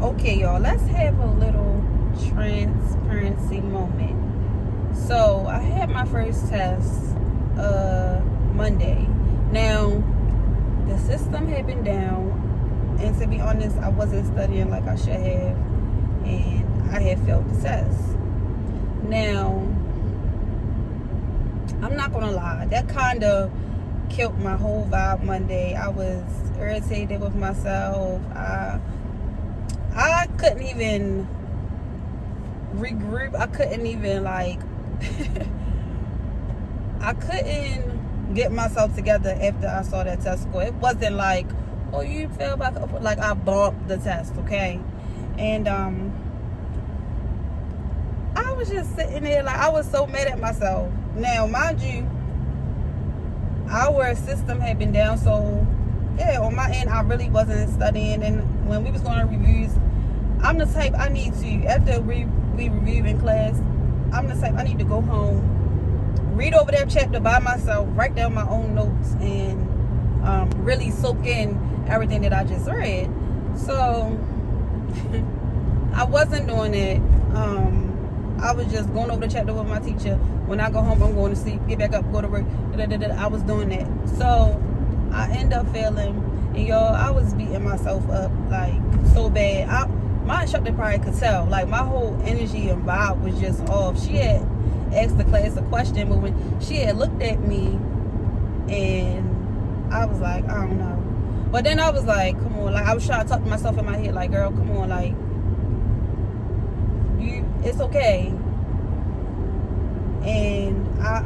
Okay, y'all, let's have a little transparency moment. So I had my first test Monday. Now the system had been down, and to be honest, I wasn't studying like I should have, and I had failed the test. Now I'm not gonna lie, that kind of killed my whole vibe Monday. I was irritated with myself. I couldn't even regroup. I couldn't even I couldn't get myself together after I saw that test score. It wasn't like, oh, you failed by, like I bumped the test, okay? And I was just sitting there like I was so mad at myself. Now, mind you, our system had been down, so yeah, on my end I really wasn't studying. And when we was going to reviews, I'm the type I need to, after we review in class, I'm the type I need to go home, read over that chapter by myself, write down my own notes, and really soak in everything that I just read. So I wasn't doing it. I was just going over the chapter with my teacher. When I go home, I'm going to sleep, get back up, go to work. I was doing that. So I end up failing. And y'all, I was beating myself up like so bad. My instructor probably could tell. Like my whole energy and vibe was just off. She had asked the class a question, but when she had looked at me, and I was like, I don't know. But then I was like, come on. Like I was trying to talk to myself in my head, like, girl, come on, like, it's okay. And I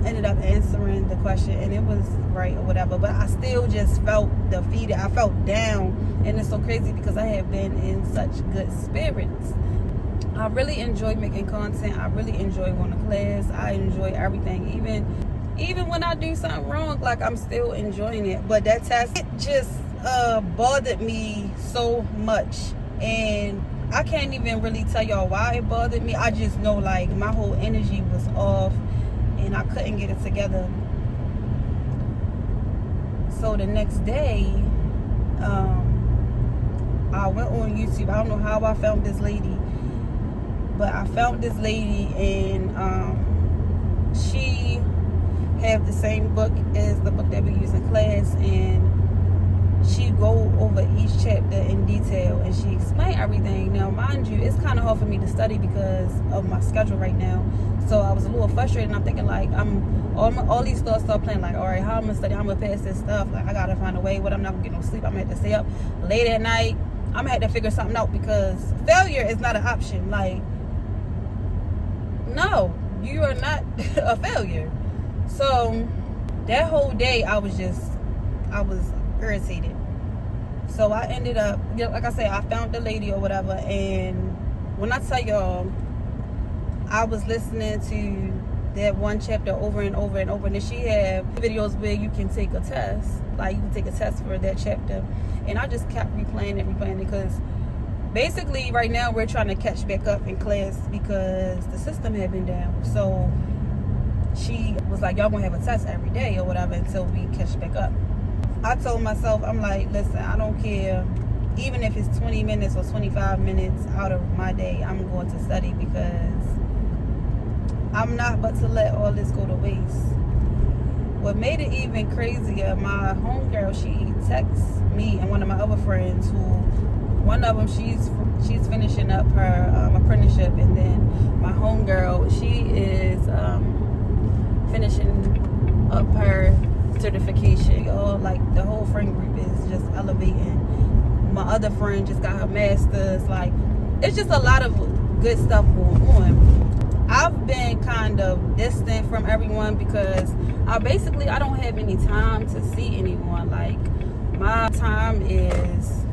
ended up answering the question, and it was right or whatever, but I still just felt defeated. I felt down, and it's so crazy because I have been in such good spirits. I really enjoy making content. I really enjoy going to class. I enjoy everything, even when I do something wrong, like I'm still enjoying it. But that test, it just bothered me so much, and I can't even really tell y'all why it bothered me. I just know like my whole energy was off and I couldn't get it together. So the next day, I went on YouTube. I don't know how I found this lady, but I found this lady, and she had the same book as the book that we use in class, and she go over each chapter in detail, and she explained everything. Now, mind you, it's kind of hard for me to study because of my schedule right now. So I was a little frustrated, and I'm thinking like, all these thoughts start playing like, all right, how I'm gonna study? How I'm gonna pass this stuff? Like I gotta find a way. What, I'm not gonna get no sleep? I'm gonna have to stay up late at night. I'm gonna have to figure something out because failure is not an option. Like, no, you are not a failure. So that whole day, I was irritated. So I ended up, like I said, I found the lady or whatever, and when I tell y'all, I was listening to that one chapter over and over and over, and then she had videos where you can take a test, like you can take a test for that chapter, and I just kept replaying it because basically right now we're trying to catch back up in class because the system had been down. So she was like, y'all gonna have a test every day or whatever until we catch back up. I told myself, I'm like, listen, I don't care. Even if it's 20 minutes or 25 minutes out of my day, I'm going to study because I'm not but to let all this go to waste. What made it even crazier, my homegirl, she texts me and one of my other friends one of them, she's finishing up her apprenticeship, and then my homegirl, she is finishing up her certification. All like the whole friend group is just elevating. My other friend just got her master's. Like, it's just a lot of good stuff going on. I've been kind of distant from everyone because I don't have any time to see anyone. Like, my time is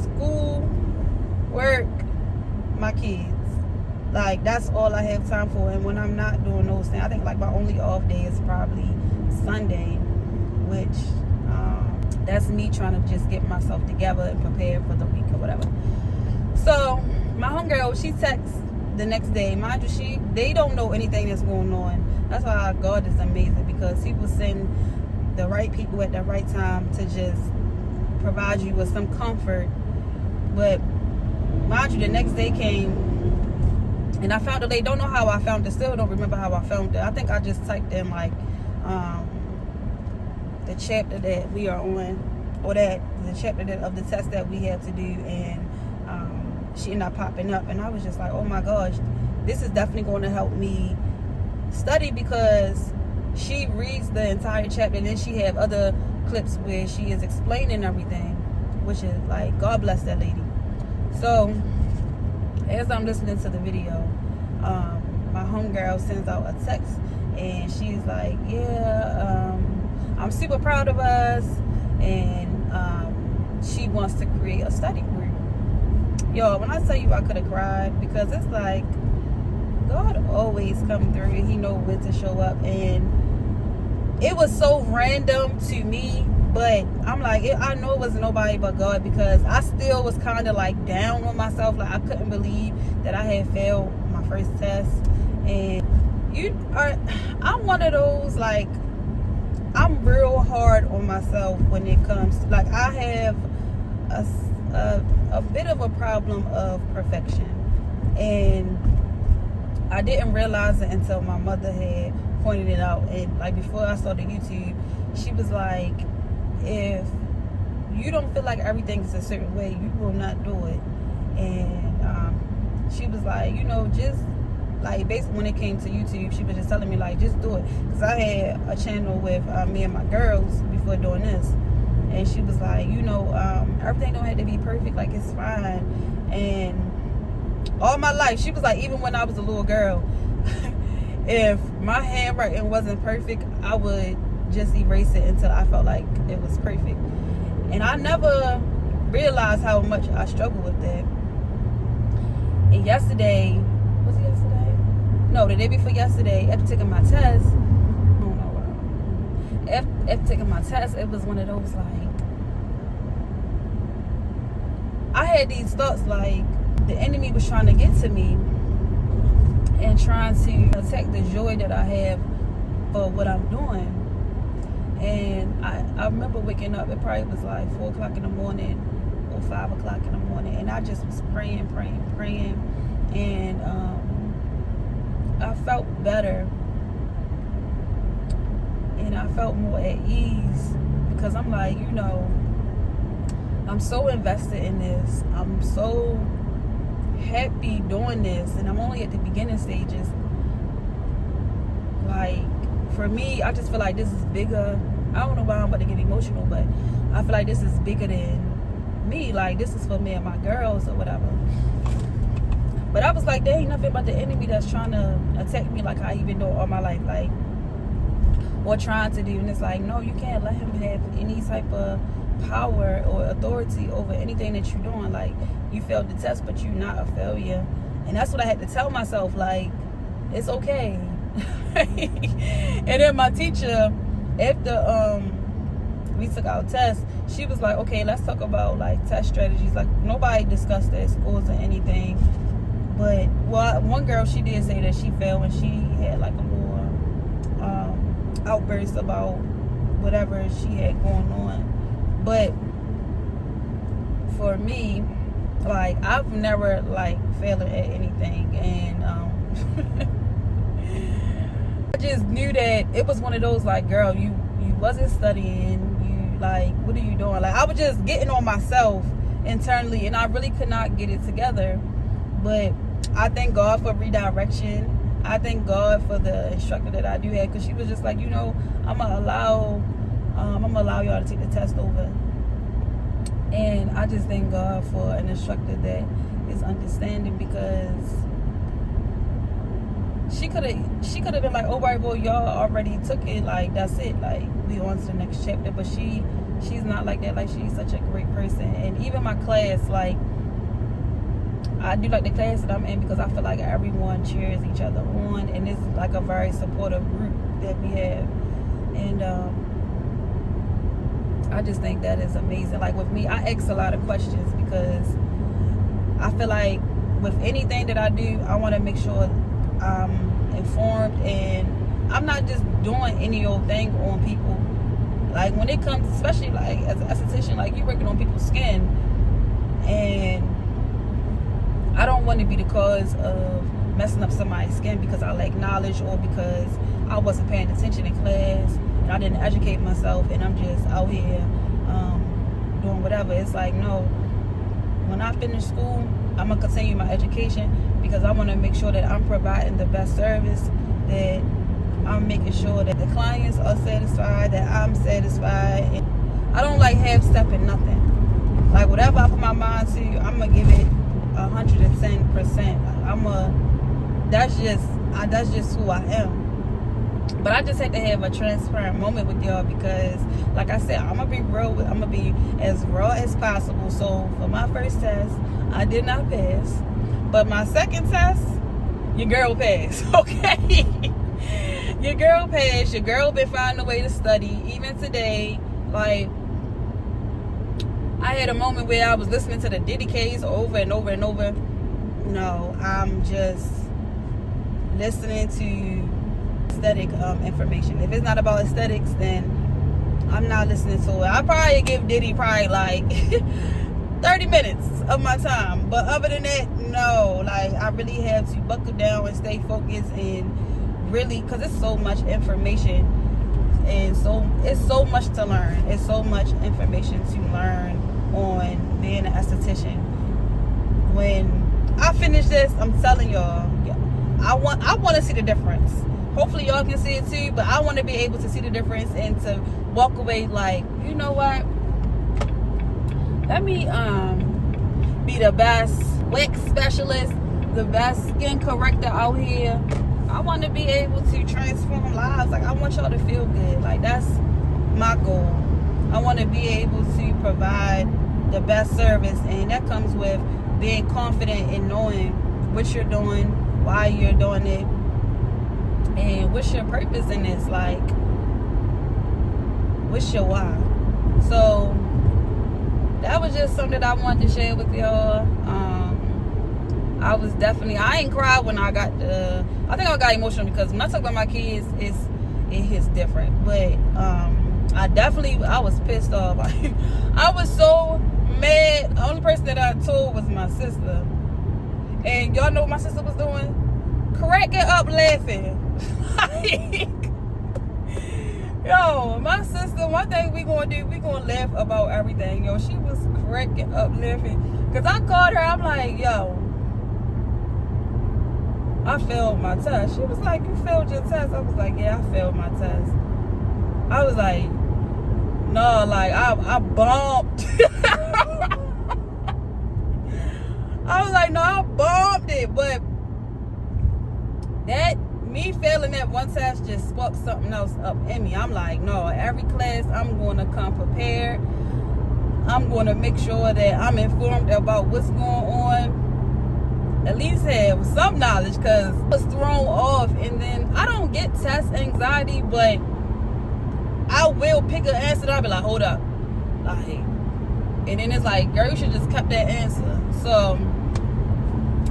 school, work, my kids. Like, that's all I have time for. And when I'm not doing those things, I think like my only off day is probably Sunday, which that's me trying to just get myself together and prepare for the week or whatever. So my homegirl, she texts the next day. Mind you, they don't know anything that's going on. That's why God is amazing, because he will send the right people at the right time to just provide you with some comfort. But mind you, the next day came, and I found it. They don't know how I found it. Still don't remember how I found it. I think I just typed in like the chapter that we are on, or that the chapter of the test that we have to do, and she ended up popping up, and I was just like, oh my gosh, this is definitely going to help me study, because she reads the entire chapter, and then she have other clips where she is explaining everything, which is like, God bless that lady. So as I'm listening to the video, my homegirl sends out a text, and she's like, yeah, I'm super proud of us, and she wants to create a study group. Yo, when I tell you I could have cried, because it's like God always come through, and he know when to show up. And it was so random to me, but I'm like, I know it wasn't nobody but God, because I still was kind of like down on myself. Like, I couldn't believe that I had failed my first test. And I'm one of those, like, I'm real hard on myself when it comes to, like, I have a bit of a problem of perfection, and I didn't realize it until my mother had pointed it out. And like, before I started YouTube, she was like, if you don't feel like everything is a certain way, you will not do it. And she was like, you know, just like, basically when it came to YouTube, she was just telling me like, just do it, because I had a channel with me and my girls before doing this, and she was like, you know, everything don't have to be perfect, like, it's fine. And all my life, she was like, even when I was a little girl, if my handwriting wasn't perfect, I would just erase it until I felt like it was perfect. And I never realized how much I struggle with that. And yesterday, was it yesterday? No, the day before yesterday, after taking my test, I don't know why. After taking my test, it was one of those, like, I had these thoughts like the enemy was trying to get to me and trying to attack the joy that I have for what I'm doing. And I remember waking up, it probably was like 4 o'clock in the morning or 5 o'clock in the morning, and I just was praying, and I felt better, and I felt more at ease, because I'm like, you know, I'm so invested in this, I'm so happy doing this, and I'm only at the beginning stages. Like, for me, I just feel like this is bigger. I don't know why I'm about to get emotional, but I feel like this is bigger than me. Like, this is for me and my girls or whatever. But I was like, there ain't nothing but the enemy that's trying to attack me, like I even do all my life, like, or trying to do. And it's like, no, you can't let him have any type of power or authority over anything that you're doing. Like, you failed the test, but you're not a failure. And that's what I had to tell myself, like, it's okay. And then my teacher, after we took our test, she was like, okay, let's talk about like test strategies. Like, nobody discussed their scores or anything, but well, one girl, she did say that she failed, and she had like a little outburst about whatever she had going on. But for me, like, I've never like failed at anything, and I just knew that it was one of those, like, girl, you wasn't studying, you, like, what are you doing? Like, I was just getting on myself internally, and I really could not get it together. But I thank God for redirection. I thank God for the instructor that I do have, because she was just like, you know, I'm gonna allow y'all to take the test over. And I just thank God for an instructor that is understanding, because she could have been like, oh, right, well, y'all already took it, like, that's it, like, we on to the next chapter. But she's not like that. Like, she's such a great person. And even my class, like, I do like the class that I'm in, because I feel like everyone cheers each other on, and it's like a very supportive group that we have. And I just think that is amazing. Like, with me, I ask a lot of questions, because I feel like with anything that I do, I want to make sure I'm informed, and I'm not just doing any old thing on people. Like, when it comes, especially like as an esthetician, like, you're working on people's skin, and want to be the cause of messing up somebody's skin because I lack knowledge or because I wasn't paying attention in class and I didn't educate myself and I'm just out here doing whatever. It's like, no, when I finish school, I'm going to continue my education because I want to make sure that I'm providing the best service, that I'm making sure that the clients are satisfied, that I'm satisfied. And I don't like half-stepping nothing. Like, whatever I put my mind to, I'm going to give it 110%. That's just who I am. But I just had to have a transparent moment with y'all because, like I said, I'm going to be real. I'm going to be as raw as possible. So, for my first test, I did not pass. But my second test, your girl passed, okay? Your girl passed. Your girl been finding a way to study. Even today, like, I had a moment where I was listening to the Diddy case over and over and over. No, I'm just listening to aesthetic information. If it's not about aesthetics, then I'm not listening to it. I probably give Diddy like 30 minutes of my time, but other than that, no. Like, I really have to buckle down and stay focused and really, because it's so much information and it's so much to learn. It's so much information to learn on being an esthetician. When I finish this, I'm telling y'all, I want to see the difference. Hopefully y'all can see it too, but I want to be able to see the difference and to walk away like, you know what? Let me be the best wax specialist, the best skin corrector out here. I want to be able to transform lives. Like, I want y'all to feel good. Like, that's my goal. I want to be able to provide the best service, and that comes with being confident in knowing what you're doing, why you're doing it, and what's your purpose in this. Like, what's your why? So that was just something that I wanted to share with y'all. I ain't cried when I got I think I got emotional because when I talk about my kids, it hits different. But I was pissed off. I was so mad. The only person that I told was my sister. And y'all know what my sister was doing? Cracking up laughing. Yo, my sister, one thing we gonna do, we gonna laugh about everything. Yo, she was cracking up laughing. Cause I called her, I'm like, yo, I failed my test. She was like, you failed your test? I was like, yeah, I failed my test. I was like, no, like, I bombed. I was like, no, I bombed it. But me failing that one test just sparked something else up in me. I'm like, no, every class I'm going to come prepared. I'm going to make sure that I'm informed about what's going on. At least have some knowledge, because I was thrown off. And then I don't get test anxiety, but I will pick an answer and I'll be like, hold up. Like, and then it's like, girl, you should just kept that answer. So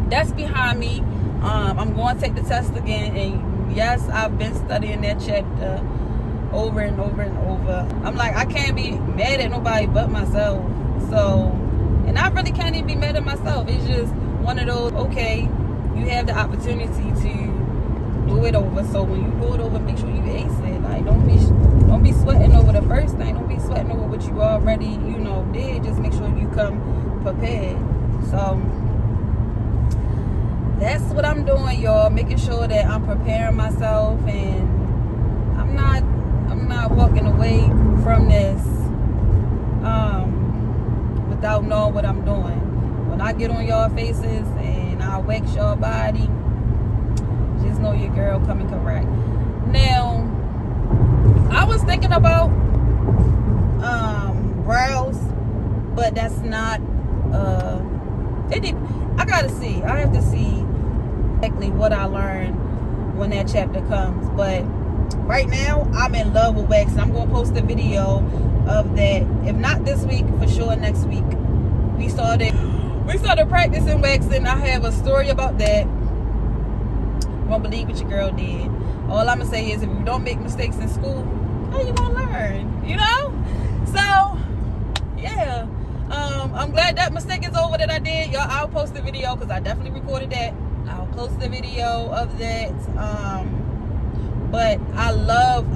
that's behind me. I'm going to take the test again, and yes, I've been studying that chapter over and over and over. I'm like, I can't be mad at nobody but myself. So, and I really can't even be mad at myself. It's just one of those, okay, you have the opportunity to do it over. So when you do it over, make sure you ace it. Like, don't be sweating over the first thing. Don't be sweating over what you already, did. Just make sure you come prepared. So that's what I'm doing, y'all. Making sure that I'm preparing myself, and I'm not walking away from this without knowing what I'm doing. When I get on y'all faces and I wax y'all body, just know your girl coming correct. Now, I was thinking about brows, but that's not I gotta see. I have to see exactly what I learned when that chapter comes. But right now, I'm in love with waxing. I'm gonna post a video of that. If not this week, for sure next week. We started practicing waxing. I have a story about that. You won't believe what your girl did. All I'm gonna say is, if you don't make mistakes in school, how you gonna learn? So yeah. I'm glad that mistake is over that I did. y'all, I'll post the video because I definitely recorded that. I'll post the video of that. But I love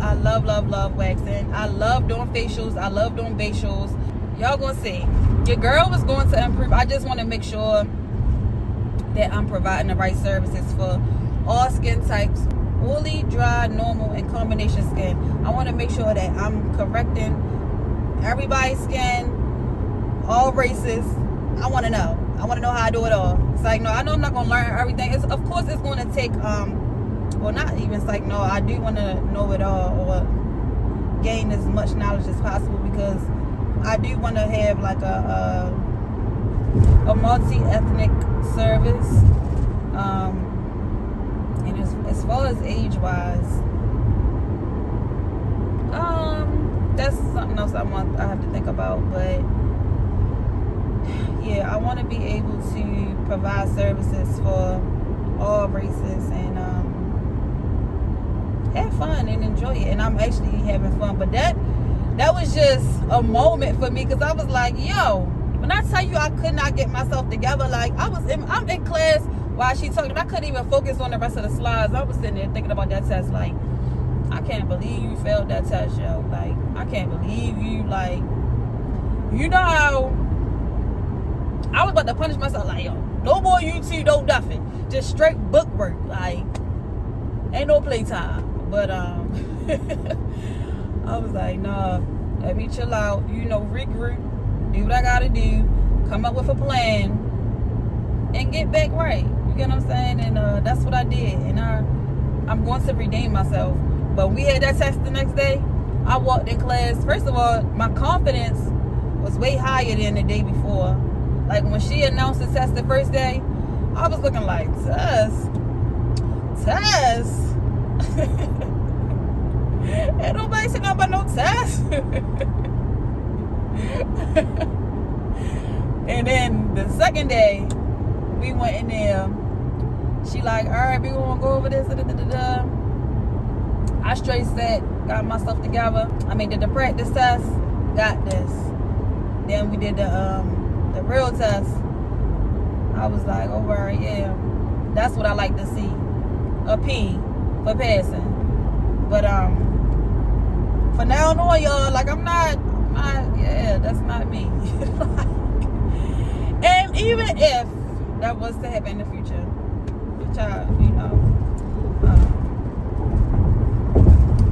waxing. I love doing facials. I love doing facials. Y'all gonna see. Your girl is going to improve. I just want to make sure that I'm providing the right services for all skin types, oily, dry, normal, and combination skin. I want to make sure that I'm correcting everybody's skin, all races. I want to know. I want to know how I do it all. It's like, no, I know I'm not going to learn everything. Of course, it's going to take, well, not even, it's like, no, I do want to know it all or gain as much knowledge as possible, because I do want to have like a multi-ethnic service. And as far as age-wise, that's something else I have to think about. But yeah, I want to be able to provide services for all races and have fun and enjoy it. And I'm actually having fun. But that was just a moment for me, because I was like, yo, when I tell you I could not get myself together, like I'm in class while she talking, I couldn't even focus on the rest of the slides. I was sitting there thinking about that test, like, I can't believe you failed that test, yo. Like, I can't believe you, like, you know how I was about to punish myself, like, yo, no more YouTube, no nothing. Just straight book work, like, ain't no playtime. But, I was like, nah, let me chill out, regroup, do what I gotta do, come up with a plan, and get back right. You get what I'm saying? And that's what I did. And I'm going to redeem myself. But we had that test the next day. I walked in class. First of all, my confidence was way higher than the day before. Like, when she announced the test the first day, I was looking like, test. Ain't nobody said nothing about no test. And then the second day, we went in there. She like, all right, we gonna go over this. I straight sat, got myself together. Did the practice test, got this. Then we did the real test. I was like, all right, yeah, that's what I like to see. A P for passing. But for now on, y'all, like, I'm not, yeah, that's not me. And even if that was to happen in the future, which I'm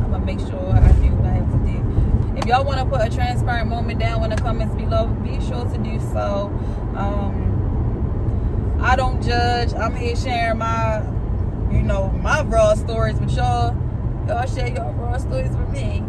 gonna make sure I do what I have to do. If y'all want to put a transparent moment down in the comments below, be sure to do so. I don't judge. I'm here sharing my raw stories with y'all. Y'all share your raw stories with me.